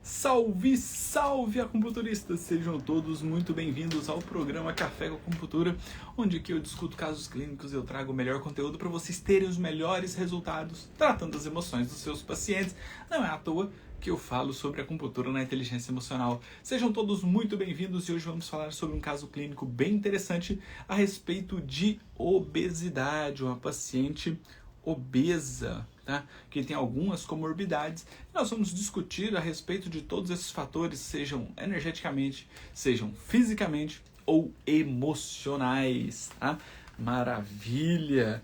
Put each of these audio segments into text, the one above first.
Salve, salve acupunturistas! Sejam todos muito bem-vindos ao programa Café com Acupuntura, onde aqui eu discuto casos clínicos e eu trago o melhor conteúdo para vocês terem os melhores resultados tratando das emoções dos seus pacientes. Não é à toa que eu falo sobre acupuntura na inteligência emocional. Sejam todos muito bem-vindos e hoje vamos falar sobre um caso clínico bem interessante a respeito de obesidade, uma paciente obesa, tá? Que tem algumas comorbidades. Nós vamos discutir a respeito de todos esses fatores, sejam energeticamente, sejam fisicamente ou emocionais, tá? Maravilha!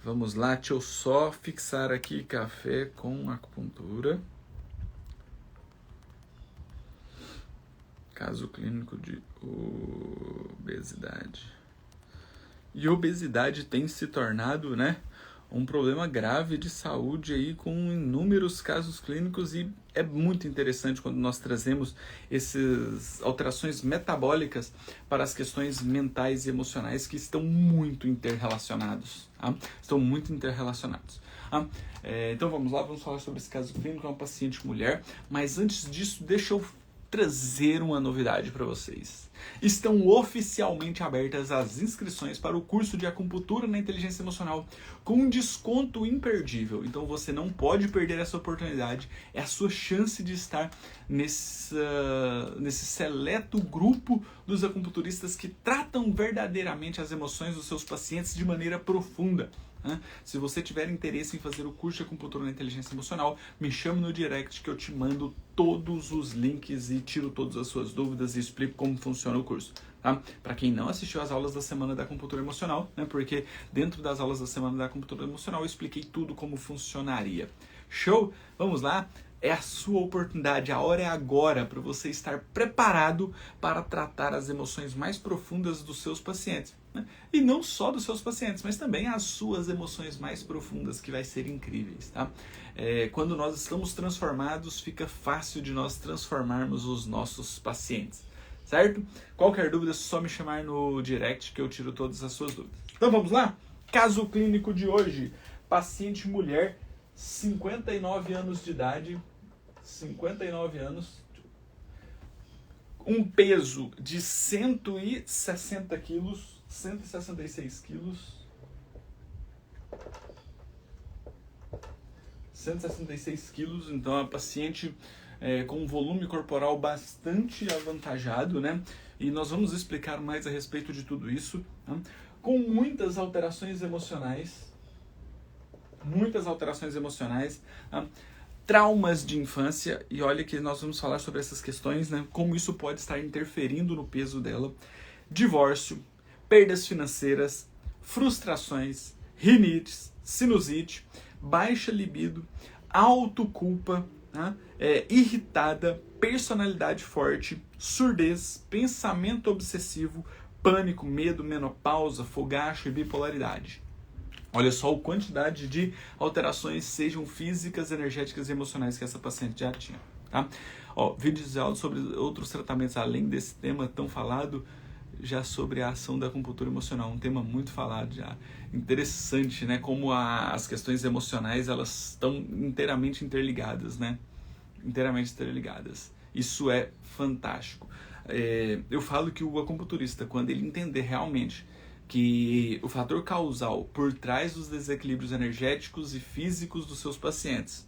Vamos lá, deixa eu só fixar aqui café com acupuntura. Caso clínico de obesidade. E obesidade tem se tornado, um problema grave de saúde aí com inúmeros casos clínicos e é muito interessante quando nós trazemos essas alterações metabólicas para as questões mentais e emocionais que estão muito interrelacionados, tá? Estão muito interrelacionados. Tá? Então vamos lá, vamos falar sobre esse caso clínico, é uma paciente mulher, mas antes disso deixa eu trazer uma novidade para vocês. Estão oficialmente abertas as inscrições para o curso de acupuntura na inteligência emocional com um desconto imperdível. Então você não pode perder essa oportunidade. É a sua chance de estar nesse seleto grupo dos acupunturistas que tratam verdadeiramente as emoções dos seus pacientes de maneira profunda. Se você tiver interesse em fazer o curso de acupuntura na inteligência emocional, me chame no direct que eu te mando todos os links e tiro todas as suas dúvidas e explico como funciona o curso. Tá? Para quem não assistiu às aulas da Semana da Acupuntura Emocional, porque dentro das aulas da Semana da Acupuntura Emocional eu expliquei tudo como funcionaria. Show? Vamos lá? É a sua oportunidade, a hora é agora para você estar preparado para tratar as emoções mais profundas dos seus pacientes. E não só dos seus pacientes, mas também as suas emoções mais profundas, que vai ser incríveis. Tá? Quando nós estamos transformados, fica fácil de nós transformarmos os nossos pacientes. Certo? Qualquer dúvida é só me chamar no direct que eu tiro todas as suas dúvidas. Então vamos lá? Caso clínico de hoje. Paciente mulher, 59 anos de idade, 59 anos, um peso de 160 quilos, 166 quilos, 166 quilos, então é uma paciente com um volume corporal bastante avantajado, E nós vamos explicar mais a respeito de tudo isso, com muitas alterações emocionais, traumas de infância, e olha que nós vamos falar sobre essas questões, como isso pode estar interferindo no peso dela, divórcio, perdas financeiras, frustrações, rinites, sinusite, baixa libido, autoculpa, irritada, personalidade forte, surdez, pensamento obsessivo, pânico, medo, menopausa, fogacho e bipolaridade. Olha só a quantidade de alterações, sejam físicas, energéticas e emocionais que essa paciente já tinha. Tá? Vídeos de áudio sobre outros tratamentos além desse tema tão falado, já sobre a ação da acupuntura emocional, um tema muito falado já. Interessante, como as questões emocionais elas estão inteiramente interligadas, Inteiramente interligadas. Isso é fantástico. Eu falo que o acupunturista, quando ele entender realmente que o fator causal por trás dos desequilíbrios energéticos e físicos dos seus pacientes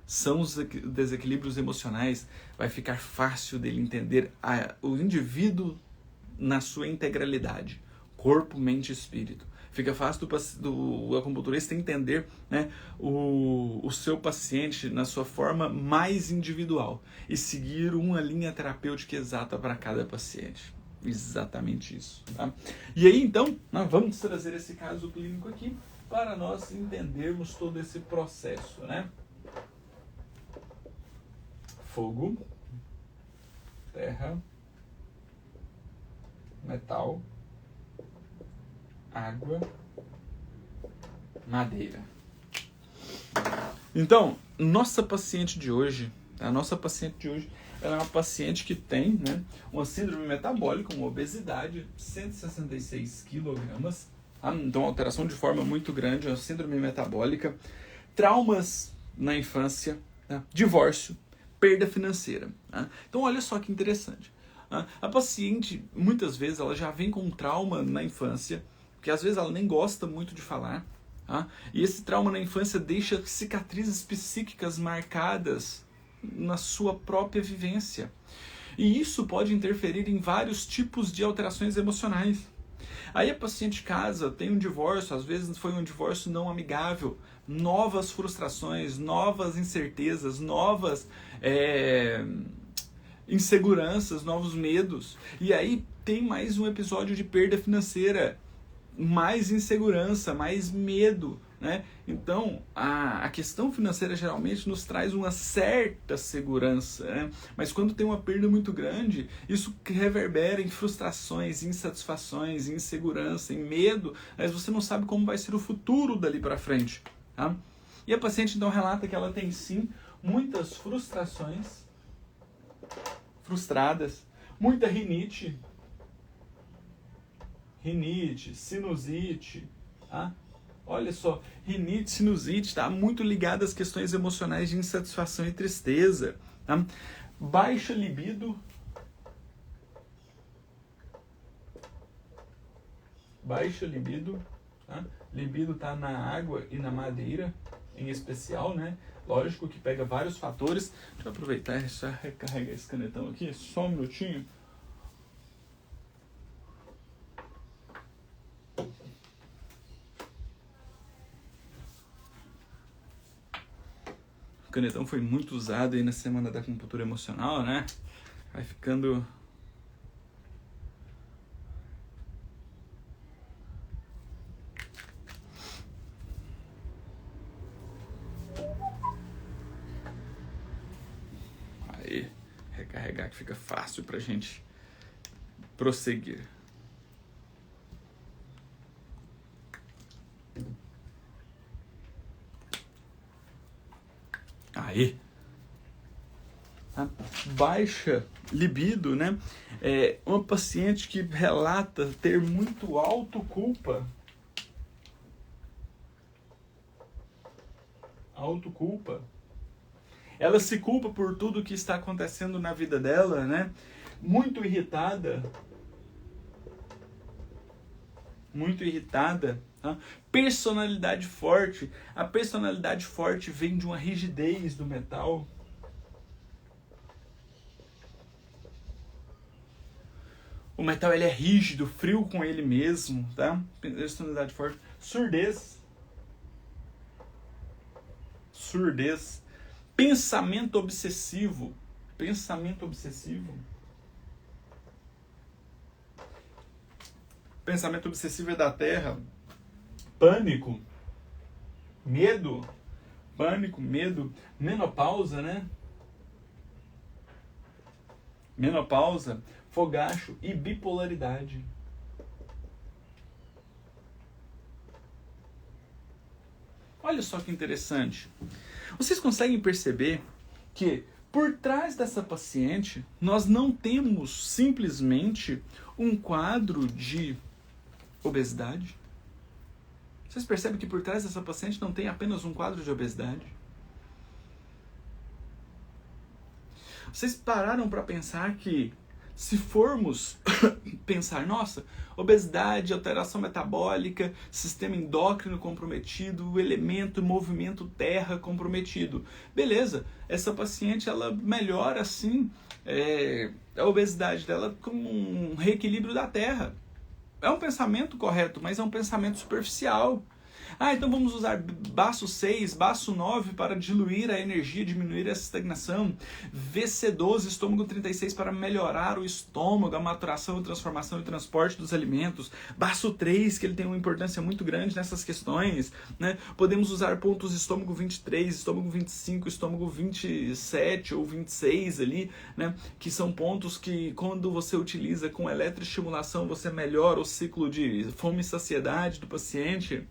são os desequilíbrios emocionais, vai ficar fácil dele entender o indivíduo na sua integralidade, corpo, mente e espírito. Fica fácil do acupunturista entender o seu paciente na sua forma mais individual e seguir uma linha terapêutica exata para cada paciente. Exatamente isso. Tá? E aí, então, nós vamos trazer esse caso clínico aqui para nós entendermos todo esse processo. Fogo, terra, metal, água, madeira. Então, nossa paciente de hoje, ela é uma paciente que tem uma síndrome metabólica, uma obesidade, 166 quilogramas, então uma alteração de forma muito grande, uma síndrome metabólica, traumas na infância, divórcio, perda financeira. Tá? Então olha só que interessante. Tá? A paciente, muitas vezes, ela já vem com um trauma na infância, que às vezes ela nem gosta muito de falar, tá? E esse trauma na infância deixa cicatrizes psíquicas marcadas na sua própria vivência. E isso pode interferir em vários tipos de alterações emocionais. Aí a paciente casa, tem um divórcio, às vezes foi um divórcio não amigável, novas frustrações, novas incertezas, novas inseguranças, novos medos. E aí tem mais um episódio de perda financeira, mais insegurança, mais medo, né? Então, a questão financeira geralmente nos traz uma certa segurança, né? Mas quando tem uma perda muito grande, isso reverbera em frustrações, insatisfações, insegurança, em medo, mas você não sabe como vai ser o futuro dali para frente, tá? E a paciente então relata que ela tem sim muitas frustradas, muita rinite, sinusite, tá? Olha só, rinite, sinusite, tá muito ligada às questões emocionais de insatisfação e tristeza, tá? Baixa libido, tá? Libido tá na água e na madeira, em especial, né? Lógico que pega vários fatores. Deixa eu aproveitar e só recarregar esse canetão aqui, só um minutinho. O canetão foi muito usado aí na semana da acupuntura emocional, né? Vai ficando... Aí, recarregar que fica fácil pra gente prosseguir. Aí. Baixa libido, né? É uma paciente que relata ter muito autoculpa. Ela se culpa por tudo que está acontecendo na vida dela, né? Muito irritada. Tá? Personalidade forte. A personalidade forte vem de uma rigidez do metal. O metal ele é rígido, frio com ele mesmo, tá? Personalidade forte. Surdez. Pensamento obsessivo. Pensamento obsessivo é da Terra. Pânico. Medo. Menopausa, né? Fogacho e bipolaridade. Olha só que interessante. Vocês conseguem perceber que por trás dessa paciente nós não temos simplesmente um quadro de obesidade? Vocês percebem que por trás dessa paciente não tem apenas um quadro de obesidade? Vocês pararam para pensar que se formos pensar, nossa, obesidade, alteração metabólica, sistema endócrino comprometido, elemento, movimento terra comprometido. Beleza, essa paciente ela melhora assim a obesidade dela com um reequilíbrio da terra. É um pensamento correto, mas é um pensamento superficial. Então vamos usar baço 6, baço 9 para diluir a energia, diminuir essa estagnação. VC12, estômago 36 para melhorar o estômago, a maturação, a transformação e o transporte dos alimentos. Baço 3, que ele tem uma importância muito grande nessas questões, né? Podemos usar pontos estômago 23, estômago 25, estômago 27 ou 26 ali, né? Que são pontos que quando você utiliza com eletroestimulação você melhora o ciclo de fome e saciedade do paciente.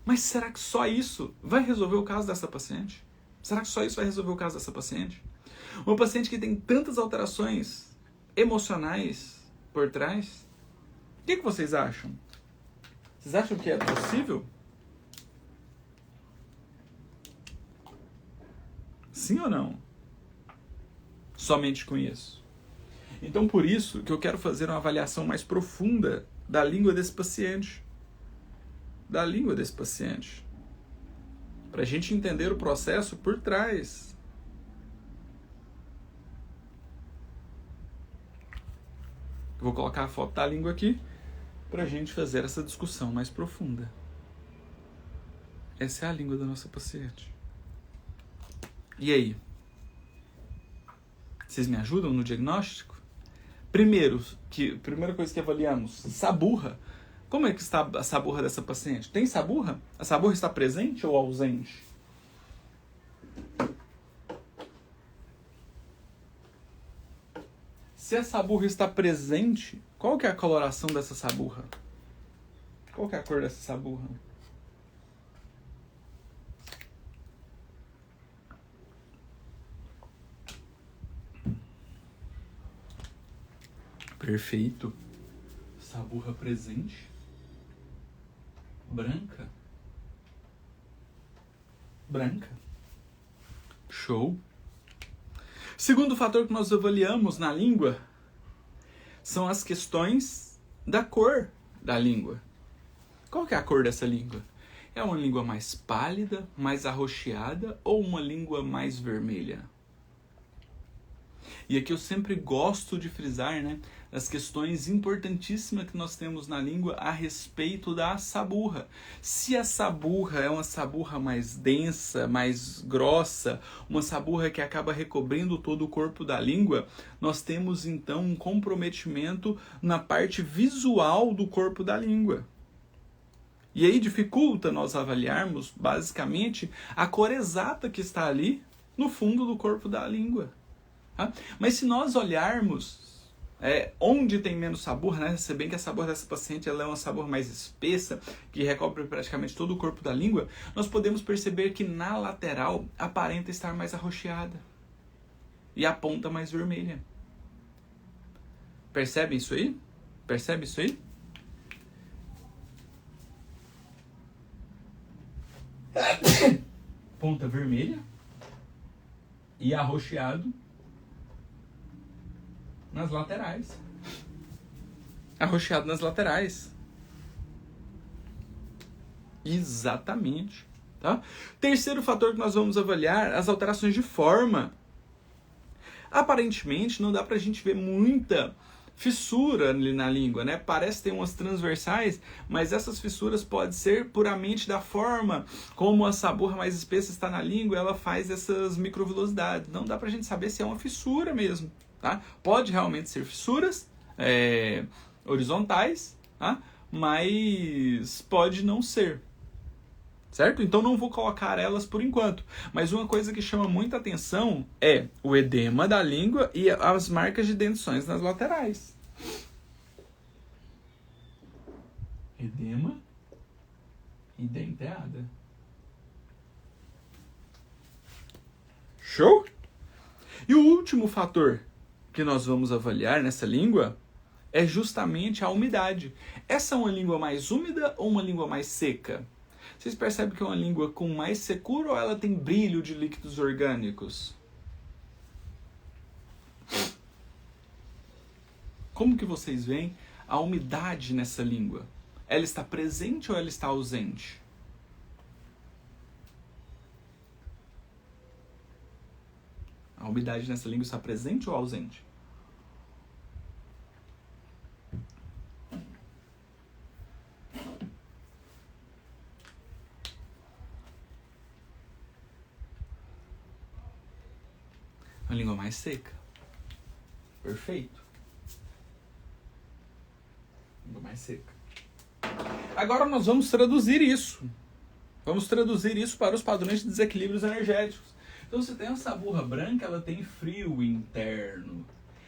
Mas será que só isso vai resolver o caso dessa paciente? Uma paciente que tem tantas alterações emocionais por trás? O que vocês acham? Vocês acham que é possível? Sim ou não? somente com isso. Então, por isso que eu quero fazer uma avaliação mais profunda da língua desse paciente. Da língua desse paciente. Para a gente entender o processo por trás. Eu vou colocar a foto da língua aqui para a gente fazer essa discussão mais profunda. Essa é a língua da nossa paciente. E aí? Vocês me ajudam no diagnóstico? Primeira coisa que avaliamos, saburra. Como é que está a saburra dessa paciente? Tem saburra? A saburra está presente ou ausente? Se a saburra está presente, qual que é a coloração dessa saburra? Qual que é a cor dessa saburra? Perfeito. Saburra presente. Branca. Branca. Show. Segundo fator que nós avaliamos na língua são as questões da cor da língua. Qual que é a cor dessa língua? É uma língua mais pálida, mais arroxeada ou uma língua mais vermelha? E aqui eu sempre gosto de frisar, né, as questões importantíssimas que nós temos na língua a respeito da saburra. Se a saburra é uma saburra mais densa, mais grossa, uma saburra que acaba recobrindo todo o corpo da língua, nós temos então um comprometimento na parte visual do corpo da língua. E aí dificulta nós avaliarmos, basicamente, a cor exata que está ali no fundo do corpo da língua. Tá? Mas se nós olharmos onde tem menos sabor, né? Se bem que a sabor dessa paciente ela é uma sabor mais espessa, que recobre praticamente todo o corpo da língua, nós podemos perceber que na lateral aparenta estar mais arroxeada e a ponta mais vermelha. Percebe isso aí? Percebe isso aí? Ponta vermelha e arroxeado nas laterais. Arroxeado nas laterais. Exatamente. Tá? Terceiro fator que nós vamos avaliar, as alterações de forma. Aparentemente não dá pra gente ver muita fissura ali na língua, né? Parece ter umas transversais, mas essas fissuras podem ser puramente da forma como a saburra mais espessa está na língua, ela faz essas microvilosidades. Não dá pra gente saber se é uma fissura mesmo. Tá? Pode realmente ser fissuras horizontais, tá? Mas pode não ser, certo? Então não vou colocar elas por enquanto. Mas uma coisa que chama muita atenção é o edema da língua e as marcas de dentições nas laterais. Edema e denteada. Show? E o último fator que nós vamos avaliar nessa língua é justamente a umidade. Essa é uma língua mais úmida ou uma língua mais seca? Vocês percebem que é uma língua com mais secura ou ela tem brilho de líquidos orgânicos? Como que vocês veem a umidade nessa língua? Ela está presente ou ela está ausente? A umidade nessa língua está presente ou ausente? Uma língua mais seca. Perfeito. Língua mais seca. Agora nós vamos traduzir isso. Vamos traduzir isso para os padrões de desequilíbrios energéticos. Então, se tem uma saburra branca, ela tem frio interno.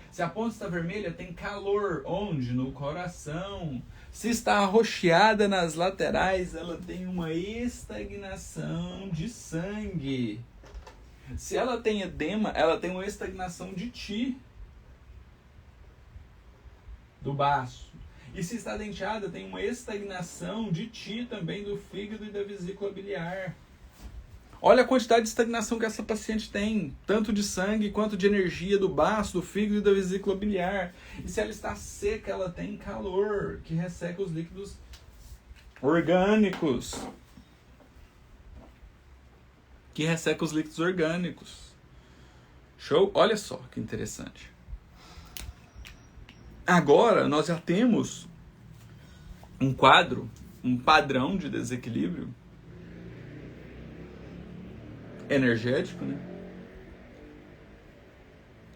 Se a ponta está vermelha, tem calor. Onde? No coração. Se está arroxeada nas laterais, ela tem uma estagnação de sangue. Se ela tem edema, ela tem uma estagnação de Ti do baço. E se está denteada, tem uma estagnação de Ti também do fígado e da vesícula biliar. Olha a quantidade de estagnação que essa paciente tem, tanto de sangue quanto de energia do baço, do fígado e da vesícula biliar. E se ela está seca, ela tem calor, que resseca os líquidos orgânicos. Show? Olha só que interessante. Agora nós já temos um quadro, um padrão de desequilíbrio energético, né?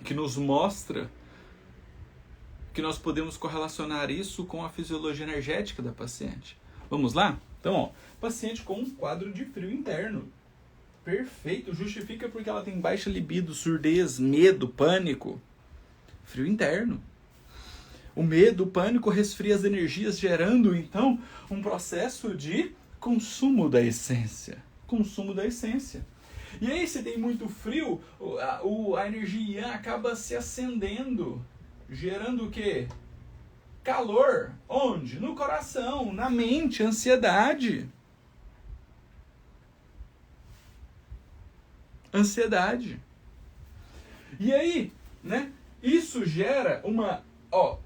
Que nos mostra que nós podemos correlacionar isso com a fisiologia energética da paciente. Vamos lá? Então, ó, paciente com um quadro de frio interno. Perfeito, justifica porque ela tem baixa libido, surdez, medo, pânico. Frio interno. O medo, o pânico resfria as energias, gerando, então, um processo de consumo da essência. E aí, se tem muito frio, a energia yang acaba se acendendo, gerando o quê? Calor. Onde? No coração, na mente, ansiedade. E aí, né? Isso gera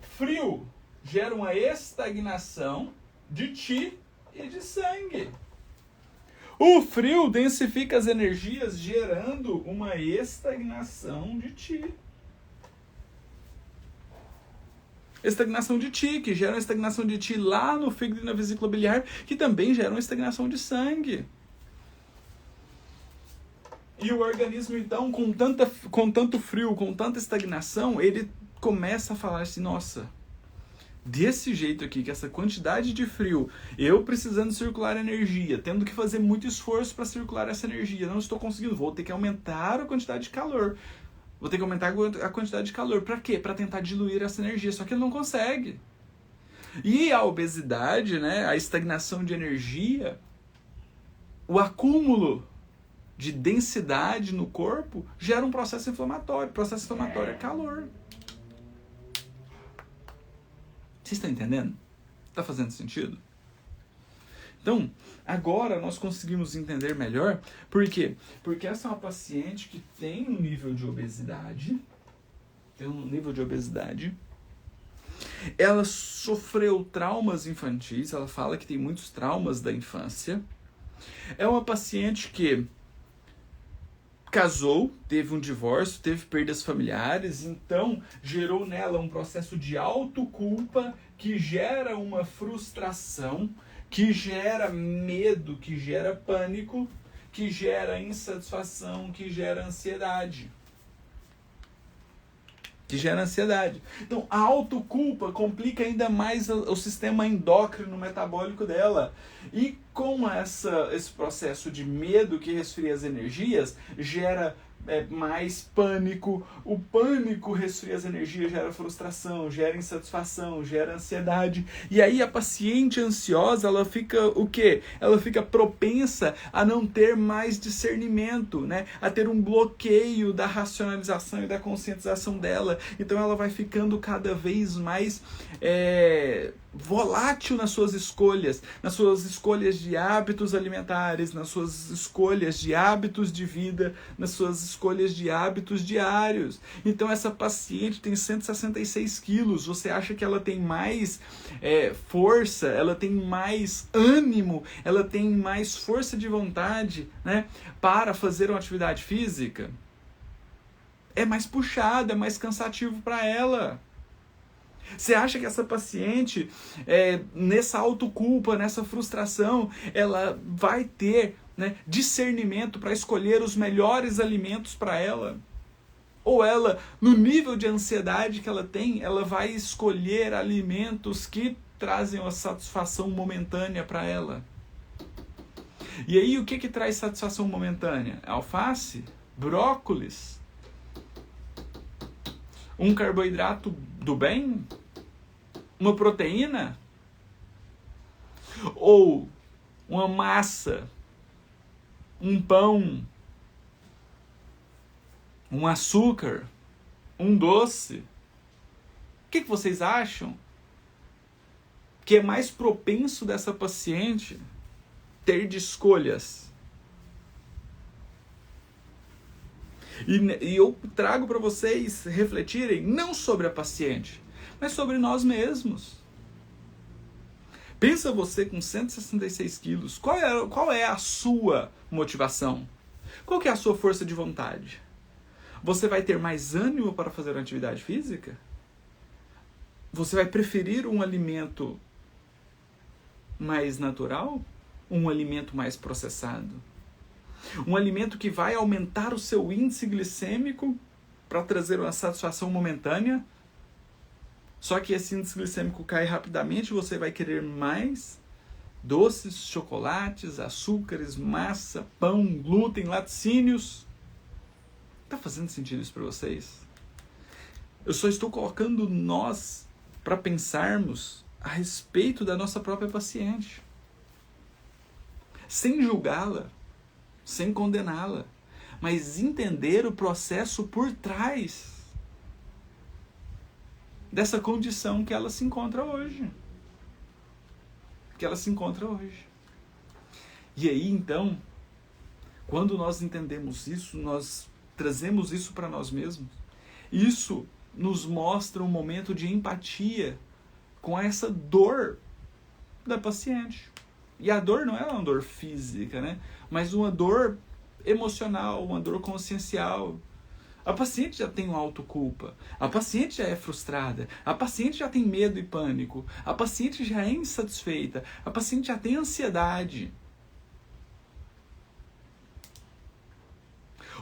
frio gera uma estagnação de Qi e de sangue. O frio densifica as energias, gerando uma estagnação de Qi. Estagnação de Qi, que gera uma estagnação de Qi lá no fígado e na vesícula biliar, que também gera uma estagnação de sangue. E o organismo, então, com tanto frio, com tanta estagnação, ele começa a falar assim, nossa, desse jeito aqui, que essa quantidade de frio, eu precisando circular energia, tendo que fazer muito esforço para circular essa energia, não estou conseguindo, vou ter que aumentar a quantidade de calor. Para quê? Para tentar diluir essa energia, só que ele não consegue. E a obesidade, né, a estagnação de energia, o acúmulo de densidade no corpo gera um processo inflamatório. O processo inflamatório é calor. Vocês estão entendendo? Está fazendo sentido? Então, agora nós conseguimos entender melhor. Por quê? Porque essa é uma paciente que tem um nível de obesidade. Ela sofreu traumas infantis. Ela fala que tem muitos traumas da infância. É uma paciente que casou, teve um divórcio, teve perdas familiares, então gerou nela um processo de autoculpa que gera uma frustração, que gera medo, que gera pânico, que gera insatisfação, que gera ansiedade. Então, a autoculpa complica ainda mais o sistema endócrino metabólico dela. E com esse processo de medo que resfria as energias, gera mais pânico. O pânico resfria as energias, gera frustração, gera insatisfação, gera ansiedade. E aí a paciente ansiosa, ela fica o quê? Ela fica propensa a não ter mais discernimento, né? A ter um bloqueio da racionalização e da conscientização dela. Então ela vai ficando cada vez mais volátil nas suas escolhas de hábitos alimentares, nas suas escolhas de hábitos de vida, nas suas escolhas de hábitos diários. Então essa paciente tem 166 quilos, você acha que ela tem mais força, ela tem mais ânimo, ela tem mais força de vontade, né, para fazer uma atividade física? É mais puxado, é mais cansativo para ela. Você acha que essa paciente, nessa autoculpa, nessa frustração, ela vai ter, né, discernimento para escolher os melhores alimentos para ela? Ou ela, no nível de ansiedade que ela tem, ela vai escolher alimentos que trazem uma satisfação momentânea para ela? E aí, o que traz satisfação momentânea? Alface? Brócolis? Um carboidrato do bem? Uma proteína? Ou uma massa? Um pão? Um açúcar? Um doce? O que vocês acham que é mais propenso dessa paciente ter de escolhas? E eu trago para vocês refletirem não sobre a paciente, mas sobre nós mesmos. Pensa você com 166 quilos, qual é a sua motivação? Qual que é a sua força de vontade? Você vai ter mais ânimo para fazer uma atividade física? Você vai preferir um alimento mais natural? Um alimento mais processado? Um alimento que vai aumentar o seu índice glicêmico para trazer uma satisfação momentânea? Só que esse índice glicêmico cai rapidamente e você vai querer mais doces, chocolates, açúcares, massa, pão, glúten, laticínios. Está fazendo sentido isso para vocês? Eu só estou colocando nós para pensarmos a respeito da nossa própria paciente. Sem julgá-la, sem condená-la, mas entender o processo por trás dessa condição que ela se encontra hoje. E aí, então, quando nós entendemos isso, nós trazemos isso para nós mesmos, isso nos mostra um momento de empatia com essa dor da paciente. E a dor não é uma dor física, né? Mas uma dor emocional, uma dor consciencial. A paciente já tem uma autoculpa, a paciente já é frustrada, a paciente já tem medo e pânico, a paciente já é insatisfeita, a paciente já tem ansiedade.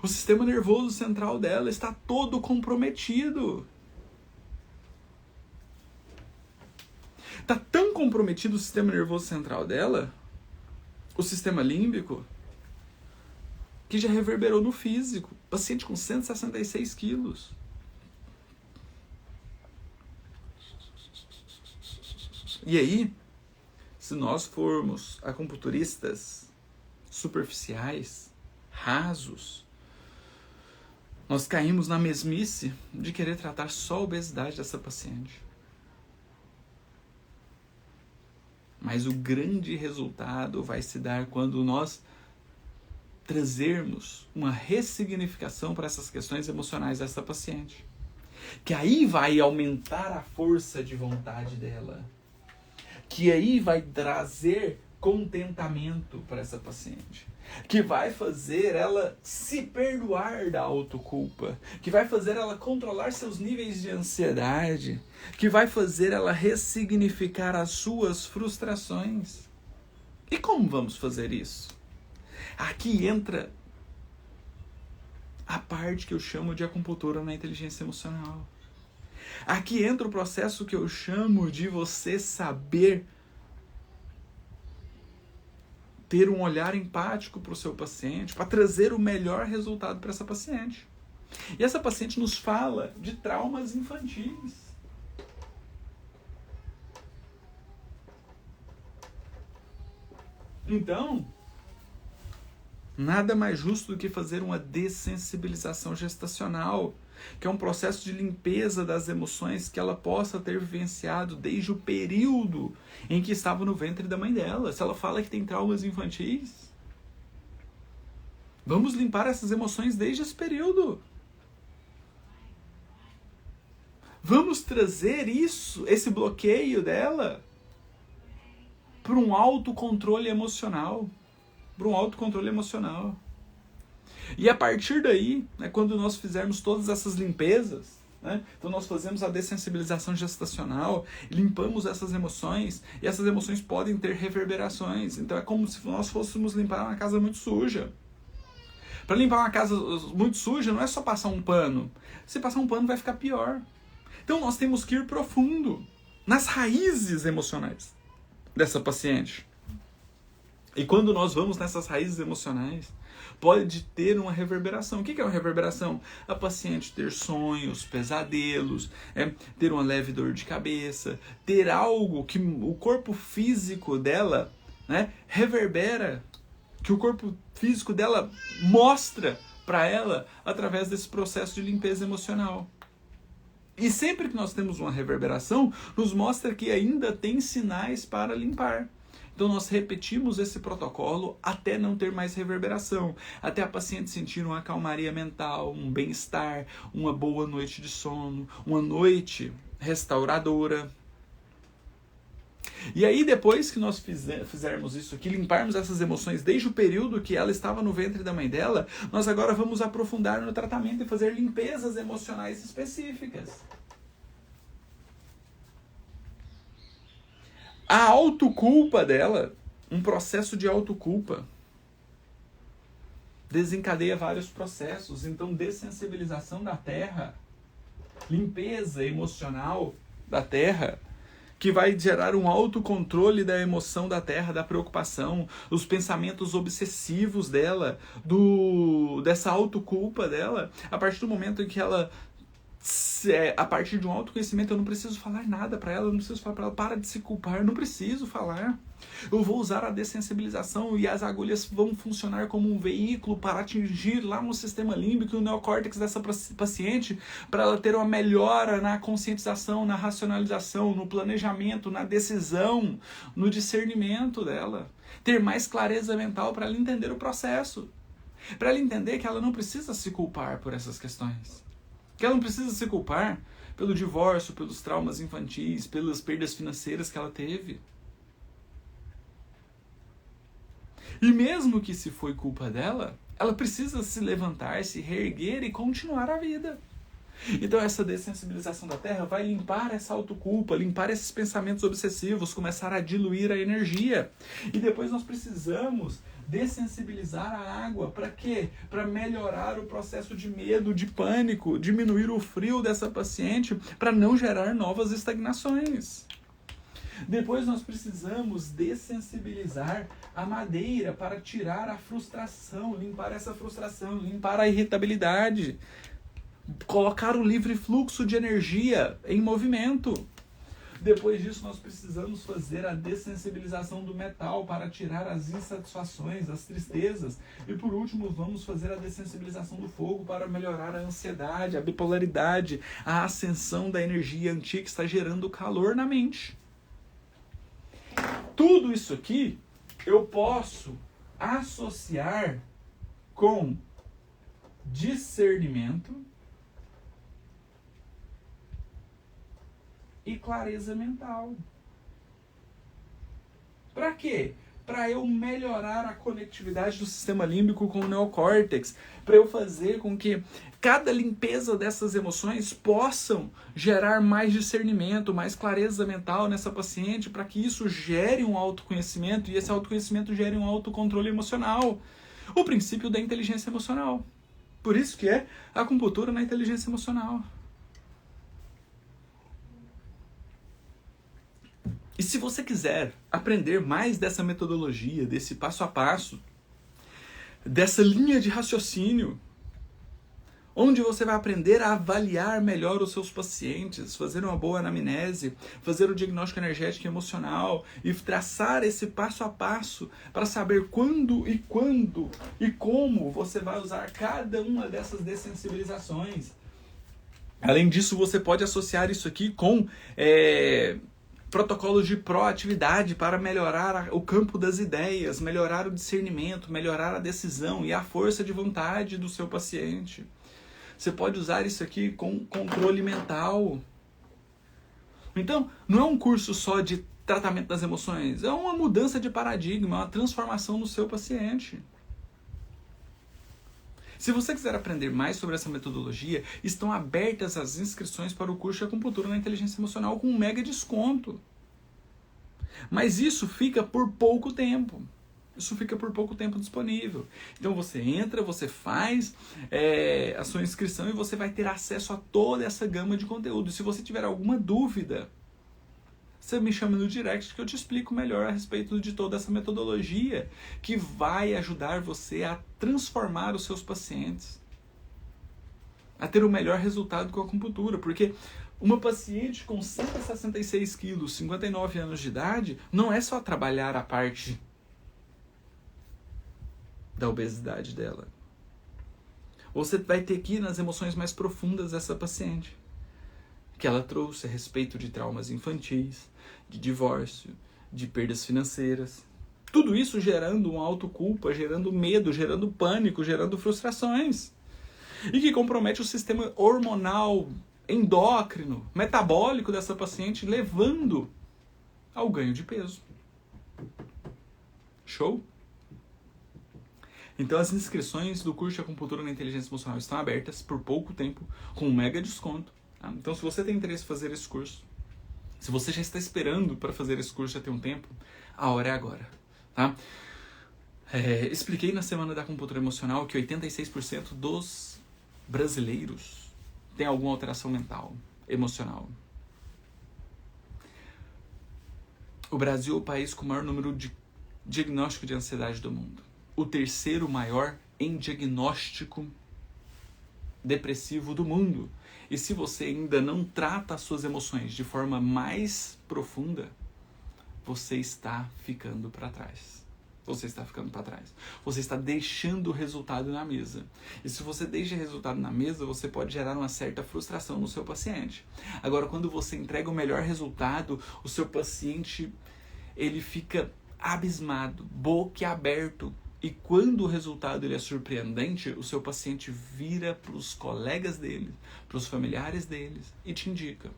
O sistema nervoso central dela está todo comprometido. Está tão comprometido o sistema nervoso central dela, o sistema límbico, que já reverberou no físico. Paciente com 166 quilos. E aí, se nós formos acupunturistas superficiais, rasos, nós caímos na mesmice de querer tratar só a obesidade dessa paciente. Mas o grande resultado vai se dar quando nós trazermos uma ressignificação para essas questões emocionais dessa paciente. Que aí vai aumentar a força de vontade dela. Que aí vai trazer contentamento para essa paciente. Que vai fazer ela se perdoar da autoculpa. Que vai fazer ela controlar seus níveis de ansiedade. Que vai fazer ela ressignificar as suas frustrações. E como vamos fazer isso? Aqui entra a parte que eu chamo de acupuntura na inteligência emocional. Aqui entra o processo que eu chamo de você saber ter um olhar empático para o seu paciente, para trazer o melhor resultado para essa paciente. E essa paciente nos fala de traumas infantis. Então, nada mais justo do que fazer uma dessensibilização gestacional, que é um processo de limpeza das emoções que ela possa ter vivenciado desde o período em que estava no ventre da mãe dela. Se ela fala que tem traumas infantis, vamos limpar essas emoções desde esse período. Vamos trazer esse bloqueio dela, para um autocontrole emocional. E a partir daí, né, quando nós fizermos todas essas limpezas, né, então nós fazemos a dessensibilização gestacional, limpamos essas emoções, e essas emoções podem ter reverberações. Então é como se nós fôssemos limpar uma casa muito suja. Para limpar uma casa muito suja, não é só passar um pano. Se passar um pano, vai ficar pior. Então nós temos que ir profundo nas raízes emocionais dessa paciente. E quando nós vamos nessas raízes emocionais, pode ter uma reverberação. O que é uma reverberação? A paciente ter sonhos, pesadelos, ter uma leve dor de cabeça, ter algo que o corpo físico dela, né, reverbera, que o corpo físico dela mostra para ela através desse processo de limpeza emocional. E sempre que nós temos uma reverberação, nos mostra que ainda tem sinais para limpar. Então nós repetimos esse protocolo até não ter mais reverberação, até a paciente sentir uma calmaria mental, um bem-estar, uma boa noite de sono, uma noite restauradora. E aí depois que nós fizermos isso aqui, limparmos essas emoções desde o período que ela estava no ventre da mãe dela, nós agora vamos aprofundar no tratamento e fazer limpezas emocionais específicas. A autoculpa dela, um processo de autoculpa, desencadeia vários processos. Então, dessensibilização da terra, limpeza emocional da terra, que vai gerar um autocontrole da emoção da terra, da preocupação, os pensamentos obsessivos dela, dessa autoculpa dela, a partir do momento em que ela, a partir de um autoconhecimento, eu não preciso falar nada para ela, eu não preciso falar para ela, para de se culpar, eu não preciso falar. Eu vou usar a dessensibilização e as agulhas vão funcionar como um veículo para atingir lá no sistema límbico e o neocórtex dessa paciente, para ela ter uma melhora na conscientização, na racionalização, no planejamento, na decisão, no discernimento dela. Ter mais clareza mental para ela entender o processo. Para ela entender que ela não precisa se culpar por essas questões. Que ela não precisa se culpar pelo divórcio, pelos traumas infantis, pelas perdas financeiras que ela teve. E mesmo que se foi culpa dela, ela precisa se levantar, se reerguer e continuar a vida. Então essa dessensibilização da terra vai limpar essa autoculpa, limpar esses pensamentos obsessivos, começar a diluir a energia. E depois nós precisamos dessensibilizar a água. Para quê? Para melhorar o processo de medo, de pânico, diminuir o frio dessa paciente, para não gerar novas estagnações. Depois nós precisamos dessensibilizar a madeira para tirar a frustração, limpar essa frustração, limpar a irritabilidade, colocar o livre fluxo de energia em movimento. Depois disso, nós precisamos fazer a dessensibilização do metal para tirar as insatisfações, as tristezas. E por último, vamos fazer a dessensibilização do fogo para melhorar a ansiedade, a bipolaridade, a ascensão da energia antiga que está gerando calor na mente. Tudo isso aqui eu posso associar com discernimento e clareza mental. Para quê? Para eu melhorar a conectividade do sistema límbico com o neocórtex, para eu fazer com que cada limpeza dessas emoções possam gerar mais discernimento, mais clareza mental nessa paciente, para que isso gere um autoconhecimento e esse autoconhecimento gere um autocontrole emocional. O princípio da inteligência emocional. Por isso que é a acupuntura na inteligência emocional. E se você quiser aprender mais dessa metodologia, desse passo a passo, dessa linha de raciocínio, onde você vai aprender a avaliar melhor os seus pacientes, fazer uma boa anamnese, fazer o diagnóstico energético e emocional e traçar esse passo a passo para saber quando e como você vai usar cada uma dessas dessensibilizações. Além disso, você pode associar isso aqui com protocolos de proatividade para melhorar o campo das ideias, melhorar o discernimento, melhorar a decisão e a força de vontade do seu paciente. Você pode usar isso aqui com controle mental. Então, não é um curso só de tratamento das emoções, é uma mudança de paradigma, uma transformação no seu paciente. Se você quiser aprender mais sobre essa metodologia, estão abertas as inscrições para o curso de acupuntura na inteligência emocional com um mega desconto. Mas isso fica por pouco tempo. Isso fica por pouco tempo disponível. Então você entra, você faz a sua inscrição e você vai ter acesso a toda essa gama de conteúdo. Se você tiver alguma dúvida, você me chama no direct que eu te explico melhor a respeito de toda essa metodologia que vai ajudar você a transformar os seus pacientes, a ter o melhor resultado com a acupuntura. Porque uma paciente com 166 quilos, 59 anos de idade, não é só trabalhar a parte da obesidade dela. Você vai ter que ir nas emoções mais profundas dessa paciente, que ela trouxe a respeito de traumas infantis, de divórcio, de perdas financeiras. Tudo isso gerando uma autoculpa, gerando medo, gerando pânico, gerando frustrações. E que compromete o sistema hormonal, endócrino, metabólico dessa paciente, levando ao ganho de peso. Show? Então as inscrições do curso de acupuntura na inteligência emocional estão abertas por pouco tempo, com um mega desconto. Tá? Então se você tem interesse em fazer esse curso, se você já está esperando para fazer esse curso já tem um tempo, a hora é agora. Tá? Expliquei na semana da acupuntura emocional que 86% dos brasileiros têm alguma alteração mental, emocional. O Brasil é o país com o maior número de diagnóstico de ansiedade do mundo. O terceiro maior em diagnóstico depressivo do mundo. E se você ainda não trata as suas emoções de forma mais profunda, você está ficando para trás. Você está ficando para trás. Você está deixando o resultado na mesa. E se você deixa o resultado na mesa, você pode gerar uma certa frustração no seu paciente. Agora, quando você entrega o melhor resultado, o seu paciente ele fica abismado, boquiaberto. E quando o resultado ele é surpreendente, o seu paciente vira para os colegas dele, para os familiares deles e te indica.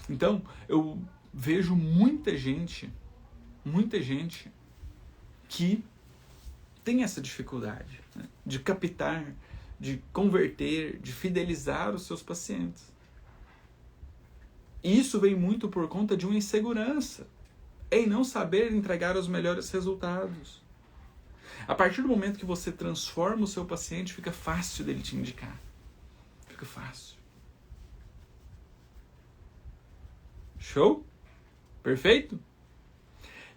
Então, eu vejo muita gente que tem essa dificuldade, né, de captar, de converter, de fidelizar os seus pacientes. E isso vem muito por conta de uma insegurança em não saber entregar os melhores resultados. A partir do momento que você transforma o seu paciente, fica fácil dele te indicar. Fica fácil. Show? Perfeito?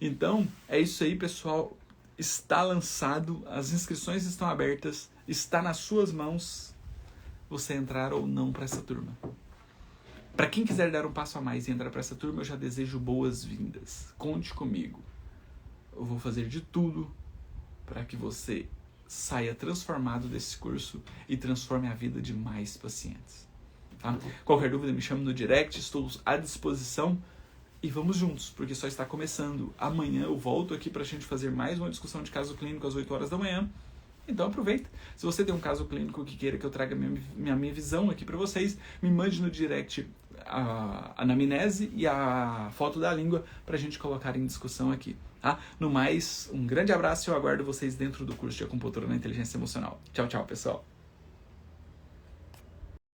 Então, é isso aí, pessoal. Está lançado, as inscrições estão abertas, está nas suas mãos você entrar ou não para essa turma. Para quem quiser dar um passo a mais e entrar para essa turma, eu já desejo boas-vindas. Conte comigo. Eu vou fazer de tudo para que você saia transformado desse curso e transforme a vida de mais pacientes. Tá? Qualquer dúvida, me chame no direct, estou à disposição. E vamos juntos, porque só está começando. Amanhã eu volto aqui para a gente fazer mais uma discussão de caso clínico às 8 horas da manhã. Então aproveita. Se você tem um caso clínico que queira que eu traga minha visão aqui para vocês, me mande no direct a anamnese e a foto da língua para a gente colocar em discussão aqui. Tá? No mais, um grande abraço e eu aguardo vocês dentro do curso de acupuntura na inteligência emocional. Tchau, tchau, pessoal.